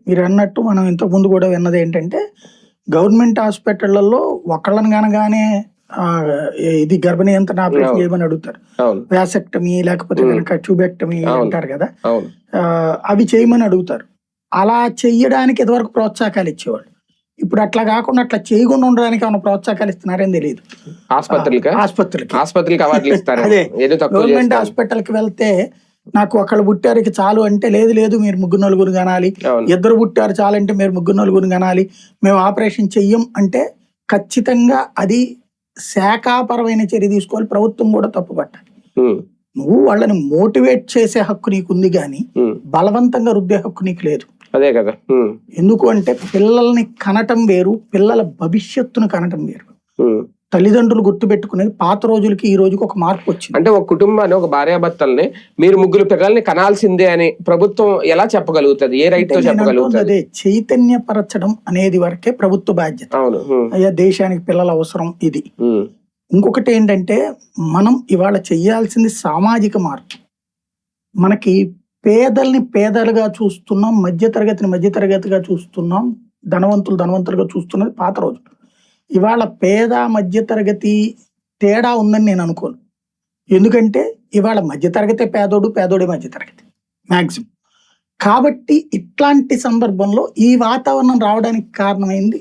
మీరు అన్నట్టు మనం ఇంతకు ముందు కూడా విన్నది ఏంటంటే గవర్నమెంట్ హాస్పిటళ్లలో ఒకళ్ళని కనగానే ఇది గర్భ నియంత్రణ ఆపరేషన్ చేయమని అడుగుతారు. వ్యాసెక్టమీ లేకపోతే కనుక ట్యూబెక్టమీ అంటారు కదా, అవి చేయమని అడుగుతారు. అలా చెయ్యడానికి ఇదివరకు ప్రోత్సాహకాలు ఇచ్చేవాళ్ళు. ఇప్పుడు అట్లా కాకుండా అట్లా చేయకుండా ఉండడానికి ఏమైనా ప్రోత్సాహకాలు ఇస్తున్నారని తెలియదు. ఆస్పత్రికి అదే గవర్నమెంట్ హాస్పిటల్కి వెళ్తే నాకు ఒకళ్ళు పుట్టారికి చాలు అంటే లేదు లేదు మీరు ముగ్గురు నలుగురు కనాలి, ఇద్దరు పుట్టారు చాలు అంటే మీరు ముగ్గురు నలుగురు కనాలి, మేము ఆపరేషన్ చెయ్యం అంటే ఖచ్చితంగా అది శాఖాపరమైన చర్య తీసుకోవాలి. ప్రభుత్వం కూడా తప్పు పట్టాలి. నువ్వు వాళ్ళని మోటివేట్ చేసే హక్కు నీకుంది కానీ బలవంతంగా రుద్దే హక్కు నీకు లేదు. అదే కదా. ఎందుకు అంటే పిల్లల్ని కనటం వేరు, పిల్లల భవిష్యత్తును కనటం వేరు. తల్లిదండ్రులు గుర్తుపెట్టుకునేది పాత రోజులకి ఈ రోజుకి ఒక మార్పు వచ్చింది. అంటే ఒక కుటుంబాన్ని, ఒక భార్యాభర్తల్ని మీరు ముగ్గురు పిల్లల్ని కనాల్సిందే అని ప్రభుత్వం ఎలా చెప్పగలుగుతుంది? ఏ రైట్ తో చెప్పగలుగుతుంది? అదే చైతన్యపరచడం అనేది వరకే ప్రభుత్వ బాధ్యత. అయ్యా దేశానికి పిల్లల అవసరం ఇది. ఇంకొకటి ఏంటంటే మనం ఇవాళ చెయ్యాల్సింది సామాజిక మార్పు. మనకి పేదల్ని పేదలుగా చూస్తున్నాం, మధ్యతరగతిని మధ్యతరగతిగా చూస్తున్నాం, ధనవంతులు ధనవంతులుగా చూస్తున్నది పాత రోజు. ఇవాళ పేద మధ్యతరగతి తేడా ఉందని నేను అనుకోను. ఎందుకంటే ఇవాళ మధ్యతరగతి పేదోడు, పేదోడే మధ్యతరగతి మ్యాక్సిమం. కాబట్టి ఇట్లాంటి సందర్భంలో ఈ వాతావరణం రావడానికి కారణమైంది